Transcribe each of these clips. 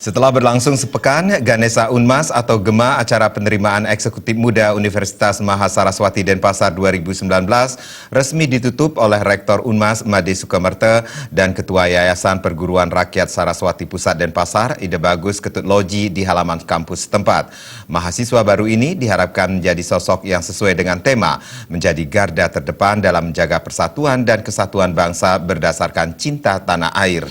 Setelah berlangsung sepekan, Ganesha Unmas atau GEMA acara penerimaan eksekutif muda Universitas Mahasaraswati Denpasar 2019 resmi ditutup oleh Rektor Unmas Made Sukamerta dan Ketua Yayasan Perguruan Rakyat Saraswati Pusat Denpasar Ide Bagus Ketut Loji di halaman kampus setempat. Mahasiswa baru ini diharapkan menjadi sosok yang sesuai dengan tema, menjadi garda terdepan dalam menjaga persatuan dan kesatuan bangsa berdasarkan cinta tanah air.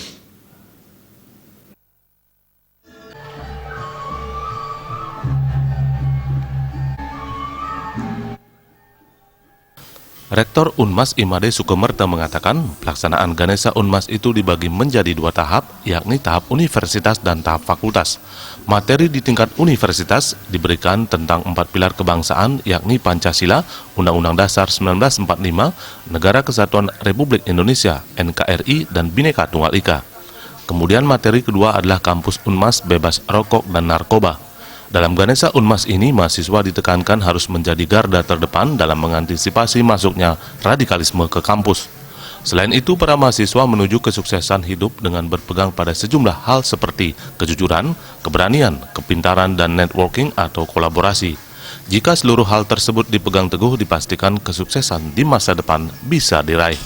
Rektor Unmas Made Sukamerta mengatakan pelaksanaan Ganesha Unmas itu dibagi menjadi dua tahap, yakni tahap universitas dan tahap fakultas. Materi di tingkat universitas diberikan tentang 4 pilar kebangsaan, yakni Pancasila, Undang-Undang Dasar 1945, Negara Kesatuan Republik Indonesia, NKRI, dan Bhinneka Tunggal Ika. Kemudian materi kedua adalah kampus Unmas bebas rokok dan narkoba. Dalam Ganesha Unmas ini, mahasiswa ditekankan harus menjadi garda terdepan dalam mengantisipasi masuknya radikalisme ke kampus. Selain itu, para mahasiswa menuju kesuksesan hidup dengan berpegang pada sejumlah hal seperti kejujuran, keberanian, kepintaran, dan networking atau kolaborasi. Jika seluruh hal tersebut dipegang teguh, dipastikan kesuksesan di masa depan bisa diraih.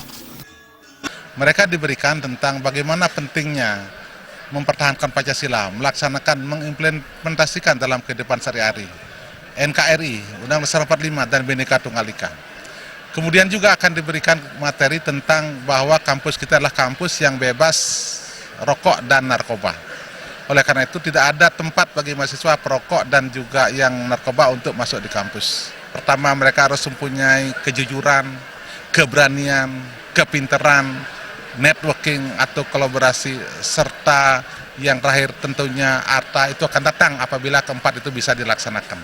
Mereka diberikan tentang bagaimana pentingnya mempertahankan Pancasila, melaksanakan, mengimplementasikan dalam kehidupan sehari-hari NKRI, Undang-Undang Dasar 45 dan Bhinneka Tunggal Ika. Kemudian juga akan diberikan materi tentang bahwa kampus kita adalah kampus yang bebas rokok dan narkoba. Oleh karena itu tidak ada tempat bagi mahasiswa perokok dan juga yang narkoba untuk masuk di kampus. Pertama, mereka harus mempunyai kejujuran, keberanian, kepintaran, networking atau kolaborasi, serta yang terakhir tentunya harta itu akan datang apabila keempat itu bisa dilaksanakan.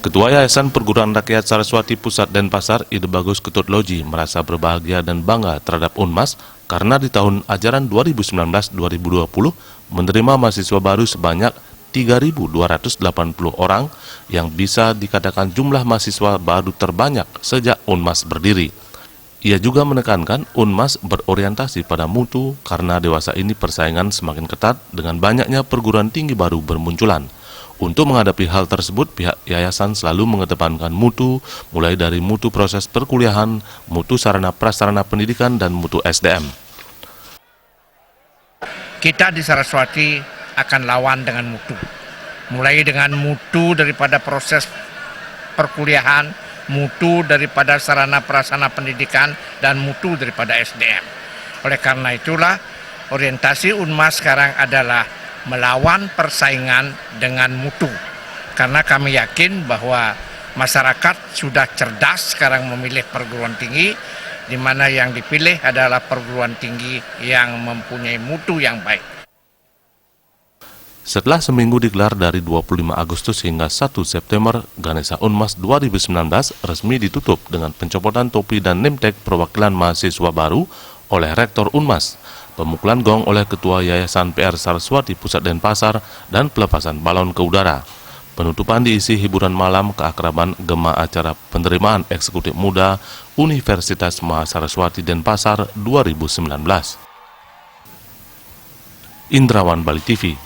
Ketua Yayasan Perguruan Rakyat Saraswati Pusat Denpasar Ide Bagus Ketut Loji merasa berbahagia dan bangga terhadap Unmas karena di tahun ajaran 2019-2020 menerima mahasiswa baru sebanyak 3.280 orang yang bisa dikatakan jumlah mahasiswa baru terbanyak sejak Unmas berdiri. Ia juga menekankan Unmas berorientasi pada mutu karena dewasa ini persaingan semakin ketat dengan banyaknya perguruan tinggi baru bermunculan. Untuk menghadapi hal tersebut, pihak yayasan selalu mengedepankan mutu, mulai dari mutu proses perkuliahan, mutu sarana prasarana pendidikan, dan mutu SDM. Kita di Saraswati akan lawan dengan mutu. Mulai dengan mutu daripada proses perkuliahan, mutu daripada sarana prasarana pendidikan, dan mutu daripada SDM. Oleh karena itulah orientasi Unmas sekarang adalah melawan persaingan dengan mutu. Karena kami yakin bahwa masyarakat sudah cerdas sekarang memilih perguruan tinggi, di mana yang dipilih adalah perguruan tinggi yang mempunyai mutu yang baik. Setelah seminggu digelar dari 25 Agustus hingga 1 September, Ganesha Unmas 2019 resmi ditutup dengan pencopotan topi dan name tag perwakilan mahasiswa baru oleh Rektor Unmas, pemukulan gong oleh Ketua Yayasan PR Saraswati Pusat Denpasar, dan pelepasan balon ke udara. Penutupan diisi hiburan malam keakraban GEMA acara penerimaan eksekutif muda Universitas Mahasaraswati Denpasar 2019. Indrawan Bali TV.